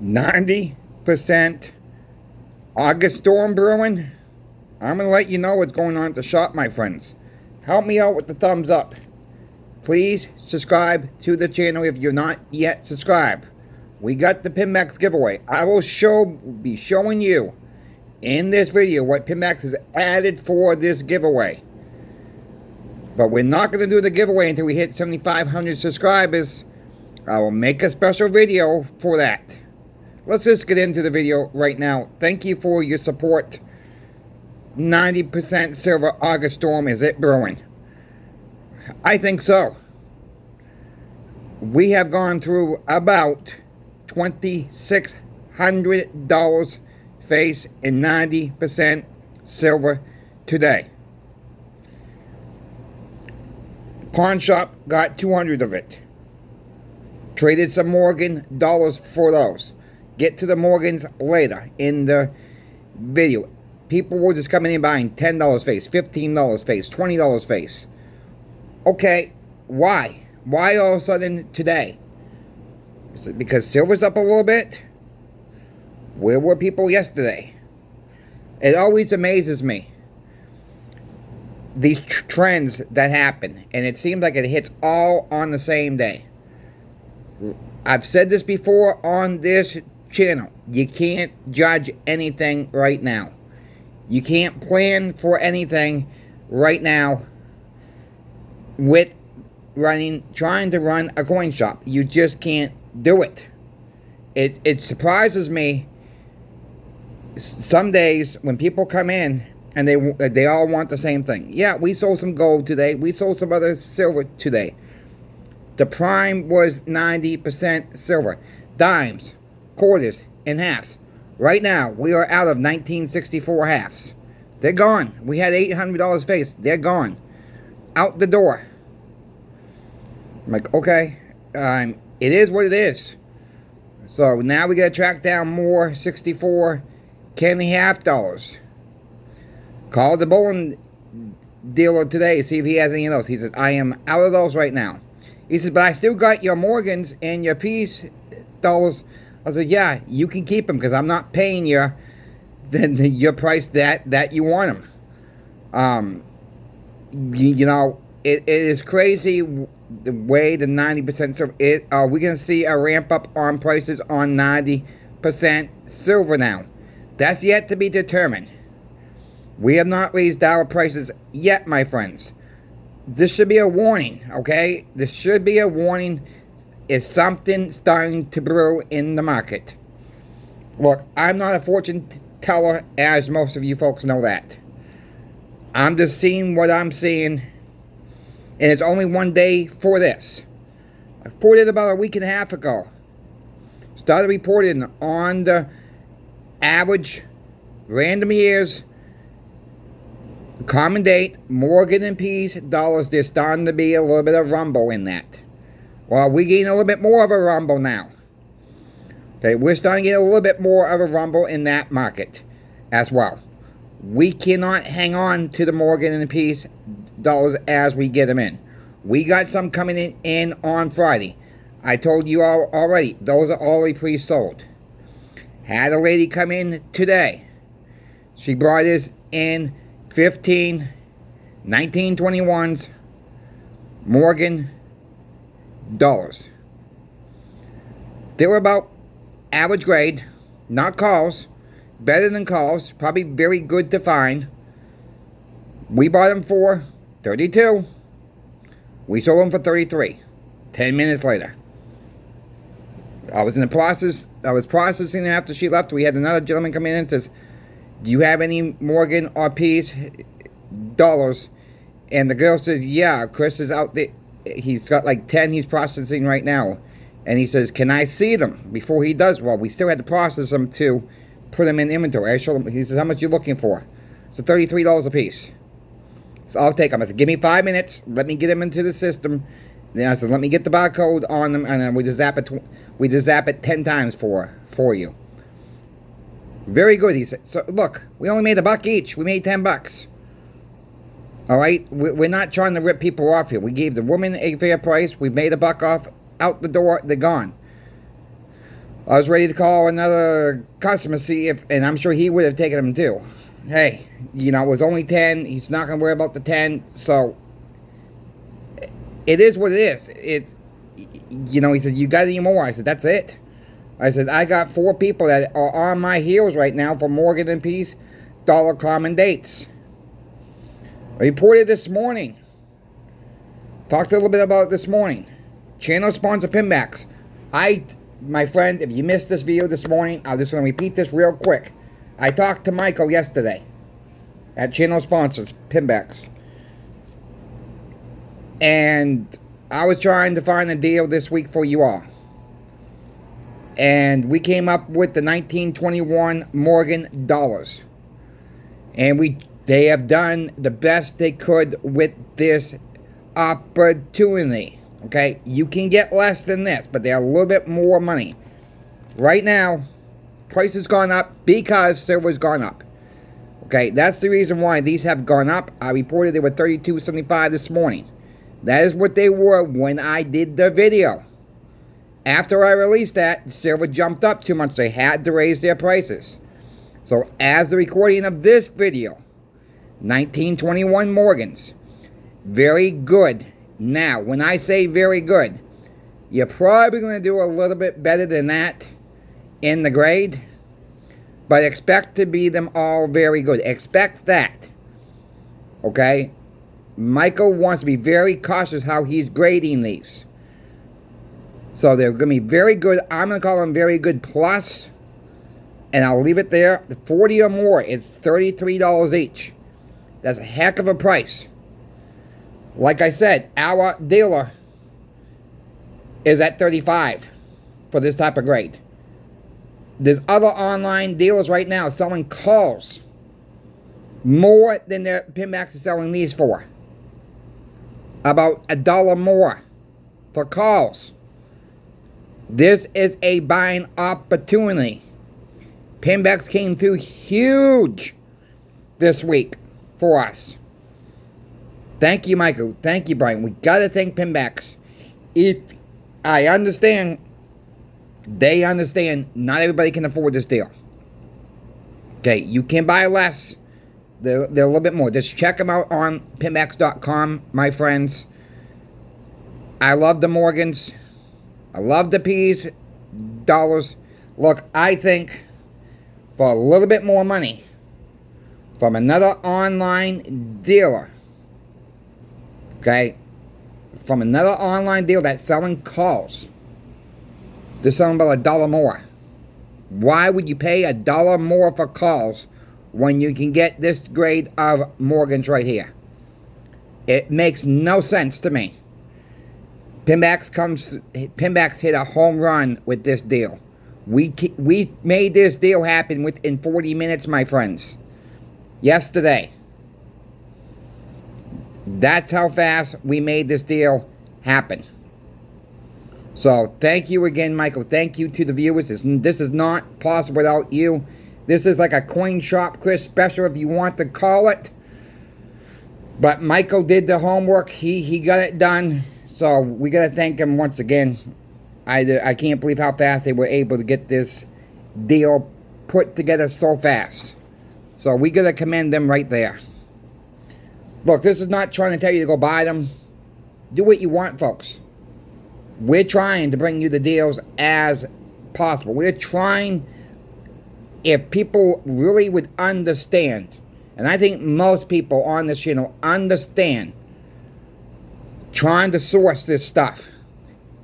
90% August storm brewing. I'm going to let you know what's going on at the shop, my friends. Help me out with the thumbs up. Please subscribe to the channel if you're not yet subscribed. We got the Pinmax giveaway. I will be showing you in this video what Pinmax has added for this giveaway. But we're not going to do the giveaway until we hit 7,500 subscribers. I will make a special video for that. Let's just get into the video right now. Thank you for your support. 90% silver August storm, is it brewing? I think so. We have gone through about $2,600 face in 90% silver today. Pawn shop got 200 of it. Traded some Morgan dollars for those. Get to the Morgans later in the video. People were just coming in buying $10 face, $15 face, $20 face. Okay, why? Why all of a sudden today? Is it because silver's up a little bit? Where were people yesterday? It always amazes me, these trends that happen, and it seems like it hits all on the same day. I've said this before on this channel. You can't judge anything right now. You can't plan for anything right now with trying to run a coin shop. You just can't do it. It surprises me some days when people come in and they all want the same thing. Yeah, we sold some gold today. We sold some other silver today. The prime was 90% silver. Dimes, quarters, and halves. Right now, we are out of 1964 halves. They're gone. We had $800 face. They're gone. Out the door. I'm like, okay, it is what it is. So now we got to track down more 64 candy half dollars. Call the bullion dealer today, see if he has any of those. He says, I am out of those right now. He says, but I still got your Morgans and your peace dollars. I said, yeah, you can keep them because I'm not paying you your price that you want them. You know, it is crazy the way the 90% silver. Are we going to see a ramp up on prices on 90% silver now? That's yet to be determined. We have not raised our prices yet, my friends. This should be a warning, okay? This should be a warning. Is something starting to brew in the market? Look, I'm not a fortune teller, as most of you folks know that. I'm just seeing what I'm seeing, and it's only one day for this. I reported about a week and a half ago. Started reporting on the average random years, common date, Morgan and Peace dollars. There's starting to be a little bit of rumble in that. Well, we gain a little bit more of a rumble now. Okay, we're starting to get a little bit more of a rumble in that market as well. We cannot hang on to the Morgan and Peace dollars as we get them in. We got some coming in on Friday. I told you all already, those are already pre-sold. Had a lady come in today. She brought us in 15 1921s Morgan dollars. They were about average grade, not calls, better than calls, probably very good to find. We bought them for 32. We sold them for 33. 10 minutes later. I was processing after she left. We had another gentleman come in and says, do you have any Morgan or Peace dollars? And the girl says, yeah, Chris is out there. He's got like 10 he's processing right now. And he says, can I see them before he does? Well, we still had to process them to put them in inventory. I showed him. He says, how much are you looking for? So $33 a piece. So I'll take them. I said, give me 5 minutes. Let me get them into the system. Then I said, let me get the barcode on them. And then we just zap it 10 times for you. Very good, he said. So look, we only made $1 each. We made 10 bucks. All right, we're not trying to rip people off here. We gave the woman a fair price. We made $1 off. Out the door, they're gone. I was ready to call another customer, see if, and I'm sure he would have taken them too. Hey, you know, it was only 10. He's not going to worry about the 10. So, it is what it is. You know, he said, you got any more? I said, that's it. I said, I got 4 people that are on my heels right now for Morgan and Peace dollar common dates. I reported this morning. Talked a little bit about it this morning. Channel sponsor Pinbacks. My friends, if you missed this video this morning, I'm just going to repeat this real quick. I talked to Michael yesterday at Channel Sponsors, Pinbacks. And I was trying to find a deal this week for you all. And we came up with the 1921 Morgan dollars. And they have done the best they could with this opportunity. Okay, you can get less than this, but they're a little bit more money. Right now, price has gone up because silver's gone up. Okay, that's the reason why these have gone up. I reported they were $32.75 this morning. That is what they were when I did the video. After I released that, silver jumped up too much. They had to raise their prices. So, as the recording of this video, 1921 Morgans, very good. Now, when I say very good, you're probably going to do a little bit better than that in the grade. But expect to be them all very good. Expect that. Okay? Michael wants to be very cautious how he's grading these. So they're going to be very good. I'm going to call them very good plus. And I'll leave it there. 40 or more, it's $33 each. That's a heck of a price. Like I said, our dealer is at $35 for this type of grade. There's other online dealers right now selling calls more than their Pinbacks are selling these for. About $1 more for calls. This is a buying opportunity. Pinbacks came through huge this week for us. Thank you, Michael. Thank you, Brian. We got to thank Pinbacks. If I understand, they understand not everybody can afford this deal. Okay, you can buy less. They're a little bit more. Just check them out on pinbacks.com, my friends. I love the Morgans. I love the P's dollars. Look, I think for a little bit more money from another online dealer, okay, from another online dealer that's selling calls, they're selling about $1 more. Why would you pay $1 more for calls when you can get this grade of Morgans right here? It makes no sense to me. Pinbacks hit a home run with this deal. We made this deal happen within 40 minutes, my friends. Yesterday. That's how fast we made this deal happen. So, thank you again, Michael. Thank you to the viewers. This is not possible without you. This is like a Coin Shop Chris special, if you want to call it. But Michael did the homework. He got it done. So, we got to thank him once again. I can't believe how fast they were able to get this deal put together so fast. So, we got to commend them right there. Look, this is not trying to tell you to go buy them. Do what you want, folks. We're trying to bring you the deals as possible. We're trying, if people really would understand, and I think most people on this channel understand, trying to source this stuff.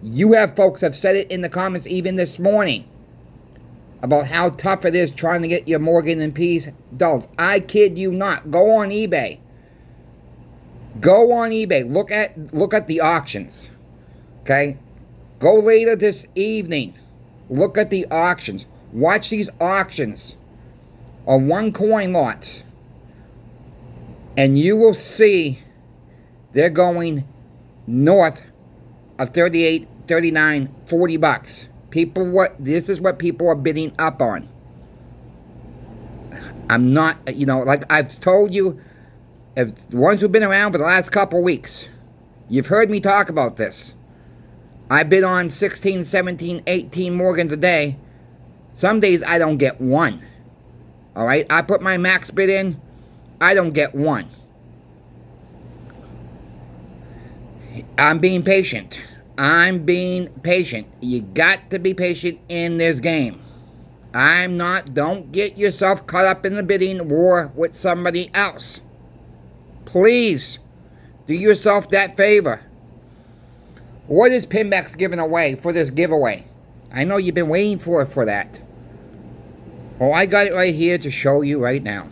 You have folks have said it in the comments even this morning about how tough it is trying to get your Morgan and Peace dolls. I kid you not. Go on eBay. Go on eBay. Look at the auctions. Okay? Go later this evening. Look at the auctions. Watch these auctions on one coin lots. And you will see they're going north of 38, 39, 40 bucks. This is what people are bidding up on. I'm not, like I've told you, if the ones who've been around for the last couple weeks, you've heard me talk about this. I bid on 16, 17, 18 Morgans a day Some days I don't get one. All right, I put my max bid in, I don't get one. I'm being patient. I'm being patient. You got to be patient in this game. Don't get yourself caught up in the bidding war with somebody else. Please, do yourself that favor. What is Pinbacks giving away for this giveaway? I know you've been waiting for that. Well, I got it right here to show you right now.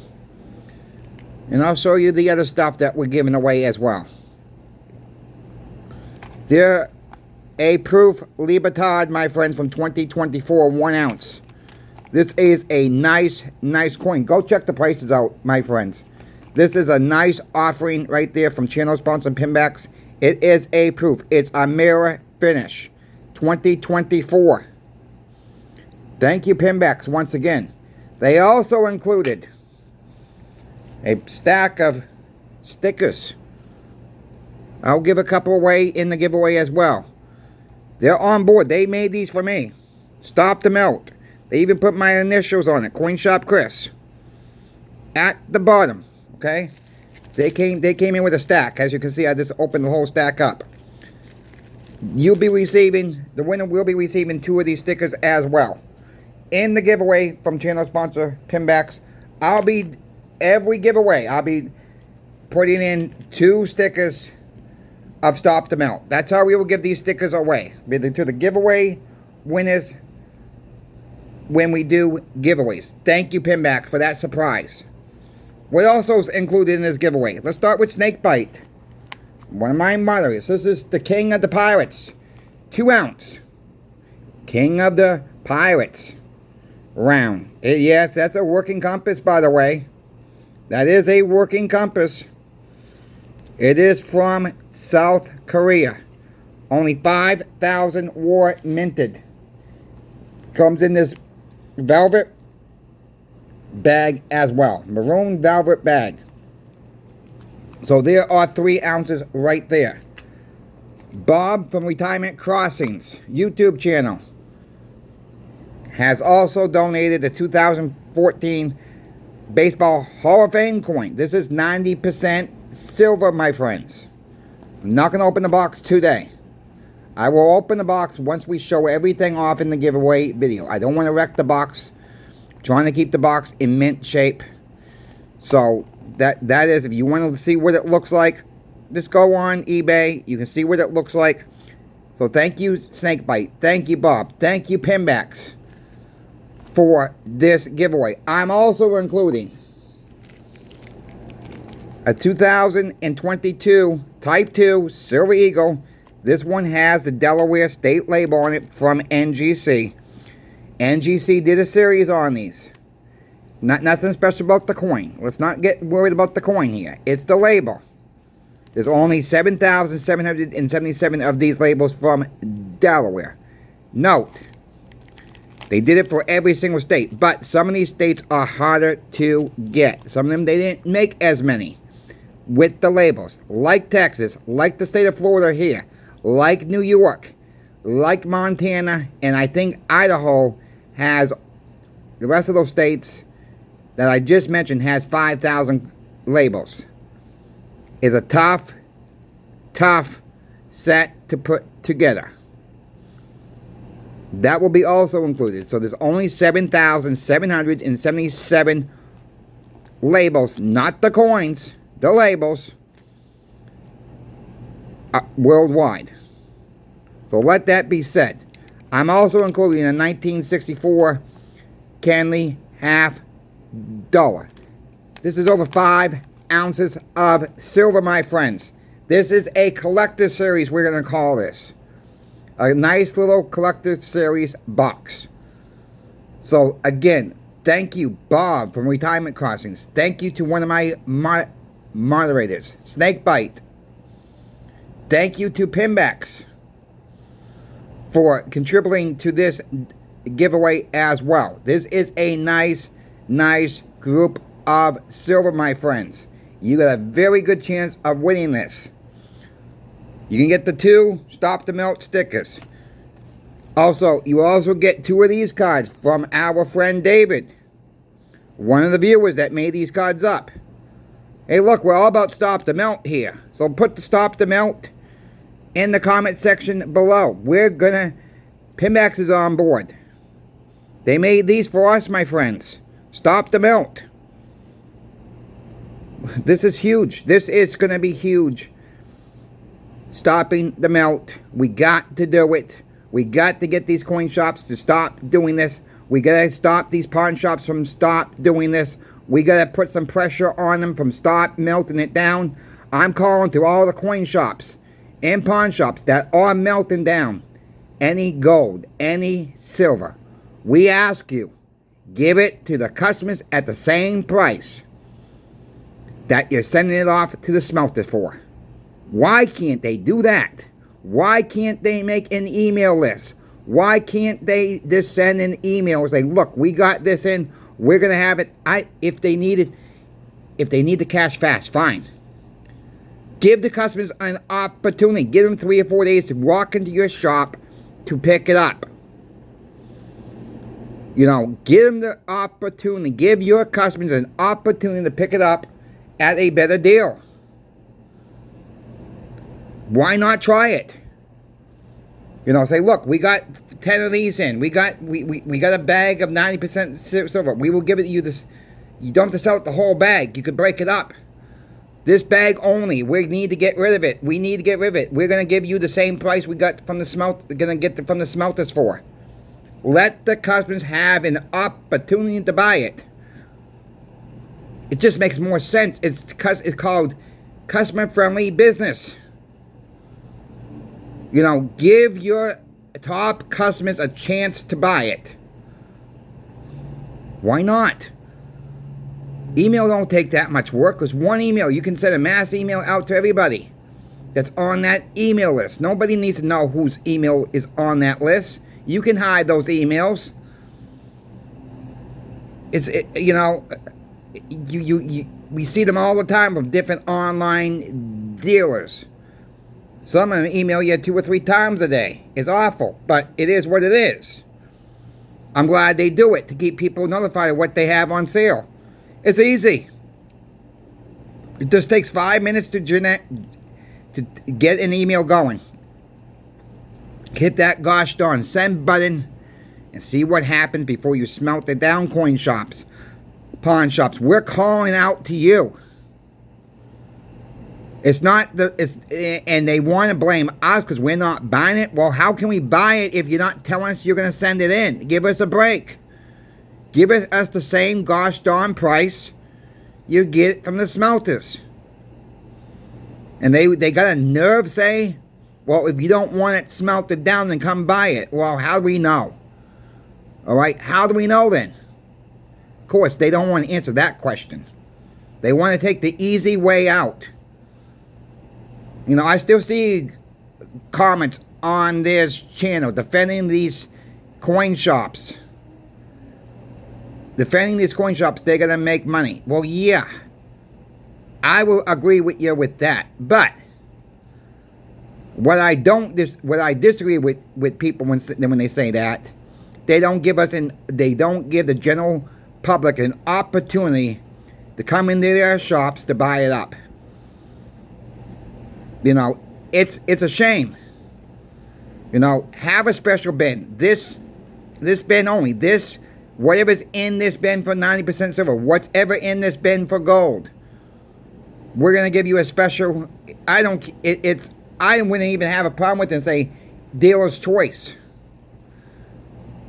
And I'll show you the other stuff that we're giving away as well. They're a Proof Libertad, my friends, from 2024, 1 ounce. This is a nice coin. Go check the prices out, my friends. This is a nice offering right there from channel sponsor Pinbacks. It is a Proof. It's a mirror finish. 2024. Thank you, Pinbacks, once again. They also included a stack of stickers. I'll give a couple away in the giveaway as well. They're on board. They made these for me. Stop the melt. They even put my initials on it. Coin Shop Chris. At the bottom. Okay? They came in with a stack. As you can see, I just opened the whole stack up. The winner will be receiving 2 of these stickers as well. In the giveaway from channel sponsor Pinbacks, every giveaway, I'll be putting in 2 stickers of Stop the Melt. That's how we will give these stickers away. To the giveaway winners when we do giveaways. Thank you, Pinback, for that surprise. What also is included in this giveaway? Let's start with Snakebite. One of my moderators. This is the King of the Pirates. 2 ounce. King of the Pirates. Round. Yes, that's a working compass, by the way. That is a working compass. It is from South Korea. Only 5,000 were minted. Comes in this velvet bag as well. Maroon velvet bag. So there are 3 ounces right there. Bob from Retirement Crossings YouTube channel has also donated the 2014 Baseball Hall of Fame coin. This is 90% silver, my friends. I'm not going to open the box today. I will open the box once we show everything off in the giveaway video. I don't want to wreck the box. I'm trying to keep the box in mint shape. So that is, if you want to see what it looks like, just go on eBay. You can see what it looks like. So thank you, Snakebite. Thank you, Bob. Thank you, Pinbacks, for this giveaway. I'm also including a 2022 Type 2 Silver Eagle. This one has the Delaware State label on it from NGC. NGC did a series on these. Nothing special about the coin. Let's not get worried about the coin here. It's the label. There's only 7,777 of these labels from Delaware. Note, they did it for every single state, but some of these states are harder to get. Some of them, they didn't make as many with the labels. Like Texas, like the state of Florida here, like New York, like Montana, and I think Idaho has, the rest of those states that I just mentioned has 5,000 labels. It's a tough set to put together. That will be also included. So there's only 7,777 labels, not the coins, the labels, worldwide. So let that be said. I'm also including a 1964 Canley half dollar. This is over 5 ounces of silver, my friends. This is a collector series, we're going to call this. A nice little collector series box. So again, thank you, Bob from Retirement Crossings. Thank you to one of my moderators, Snakebite. Thank you to Pinbacks for contributing to this giveaway as well. This is a nice group of silver, my friends. You got a very good chance of winning this. You can get the 2 Stop the Melt stickers. Also, you also get 2 of these cards from our friend David, one of the viewers that made these cards up. Hey, look, we're all about Stop the Melt here. So put the Stop the Melt in the comment section below. We're gonna... Pinbacks is on board. They made these for us, my friends. Stop the Melt. This is huge. This is gonna be huge. Stopping the melt. We got to do it. We got to get these coin shops to stop doing this. We gotta stop these pawn shops from stop doing this. We gotta put some pressure on them from stop melting it down. I'm calling to all the coin shops and pawn shops that are melting down any gold, any silver. We ask you, give it to the customers at the same price that you're sending it off to the smelter for. Why can't they do that? Why can't they make an email list? Why can't they just send an email and say, look, we got this in, we're gonna have it. If they need the cash fast, fine. Give the customers an opportunity. Give them 3 or 4 days to walk into your shop to pick it up. You know, give them the opportunity. Give your customers an opportunity to pick it up at a better deal. Why not try it? You know, say, look, we got 10 of these in. We got a bag of 90% silver. We will give it to you this. You don't have to sell it the whole bag. You could break it up. This bag only. We need to get rid of it. We need to get rid of it. We're gonna give you the same price we got from the from the smelters for. Let the customers have an opportunity to buy it. It just makes more sense. It's called customer-friendly business. You know, give your top customers a chance to buy it. Why not? Email don't take that much work, because one email, you can send a mass email out to everybody that's on that email list. Nobody needs to know whose email is on that list. You can hide those emails. We see them all the time from different online dealers. Some of them email you 2 or 3 times a day. It's awful, but it is what it is. I'm glad they do it to keep people notified of what they have on sale. It's easy. It just takes 5 minutes to get an email going. Hit that gosh darn send button and see what happens before you smelt it down, coin shops, pawn shops. We're calling out to you. It's not and they want to blame us because we're not buying it. Well, how can we buy it if you're not telling us you're going to send it in? Give us a break. Give us the same gosh darn price you get from the smelters. And they got a nerve say, well, if you don't want it smelted down, then come buy it. Well, how do we know? All right, how do we know then? Of course, they don't want to answer that question. They want to take the easy way out. You know, I still see comments on this channel defending these coin shops. Defending these coin shops, they're going to make money. Well, yeah, I will agree with you with that. But what I disagree with people when they say that, they don't give the general public an opportunity to come into their shops to buy it up. You know, it's a shame. You know, have a special bin. This bin only. Whatever's in this bin for 90% silver, whatever in this bin for gold, we're gonna give you a special. I wouldn't even have a problem with it and say dealer's choice.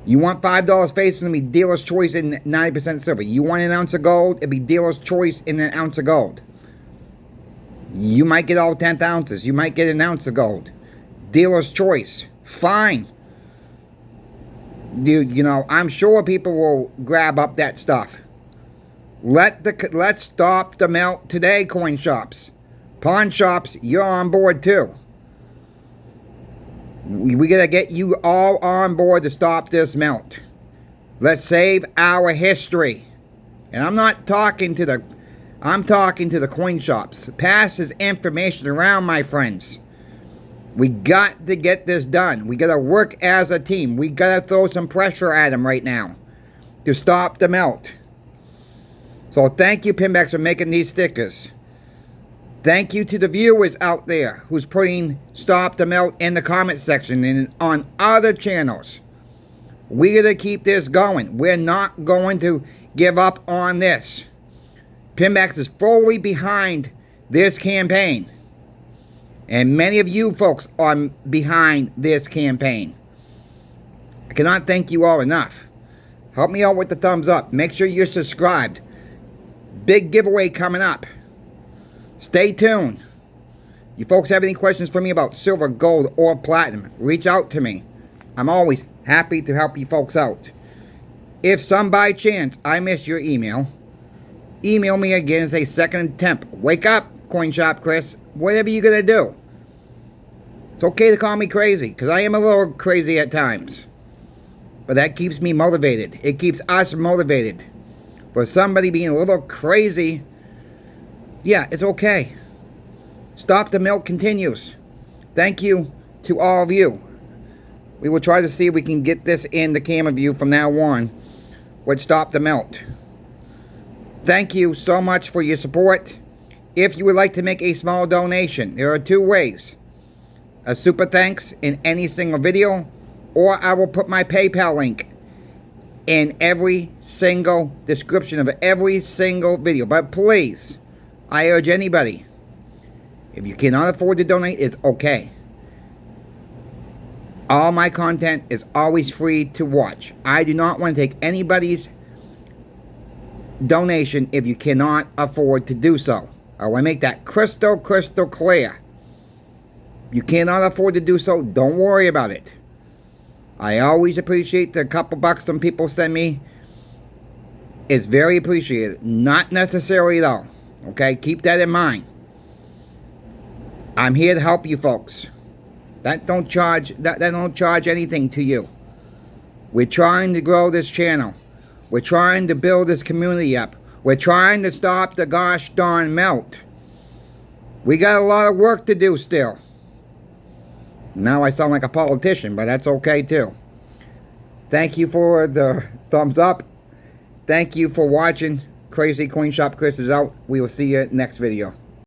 You want $5 face, it's gonna be dealer's choice in 90% silver. You want an ounce of gold, it'd be dealer's choice in an ounce of gold. You might get all 10 ounces. You might get an ounce of gold. Dealer's choice. Fine. Dude, you know, I'm sure people will grab up that stuff. Let's stop the melt today, coin shops. Pawn shops, you're on board too. We gotta get you all on board to stop this melt. Let's save our history. And I'm talking to the coin shops. Pass this information around, my friends. We got to get this done. We got to work as a team. We got to throw some pressure at them right now to stop the melt. So thank you, Pinbacks, for making these stickers. Thank you to the viewers out there who's putting Stop the Melt in the comment section and on other channels. We're going to keep this going. We're not going to give up on this. Pinbacks is fully behind this campaign. And many of you folks are behind this campaign. I cannot thank you all enough. Help me out with the thumbs up. Make sure you're subscribed. Big giveaway coming up. Stay tuned. You folks have any questions for me about silver, gold, or platinum, reach out to me. I'm always happy to help you folks out. If some by chance I miss your email me again and say second attempt. Wake up, Coin Shop Chris. Whatever you're going to do. It's okay to call me crazy, because I am a little crazy at times. But that keeps me motivated. It keeps us motivated. For somebody being a little crazy, yeah, it's okay. Stop the Melt continues. Thank you to all of you. We will try to see if we can get this in the camera view from now on with Stop the Melt. Thank you so much for your support. If you would like to make a small donation, there are two ways. A super thanks in any single video, or I will put my PayPal link in every single description of every single video. But please, I urge anybody, if you cannot afford to donate, it's okay. All my content is always free to watch. I do not want to take anybody's donation if you cannot afford to do so. I want to make that crystal clear. If you cannot afford to do so, don't worry about it. I always appreciate the couple bucks some people send me. It's very appreciated. Not necessarily though. Okay, keep that in mind. I'm here to help you folks. That don't charge anything to you. We're trying to grow this channel. We're trying to build this community up. We're trying to stop the gosh darn melt. We got a lot of work to do still. Now I sound like a politician, but that's okay too. Thank you for the thumbs up. Thank you for watching. Crazy Coin Shop Chris is out. We will see you next video.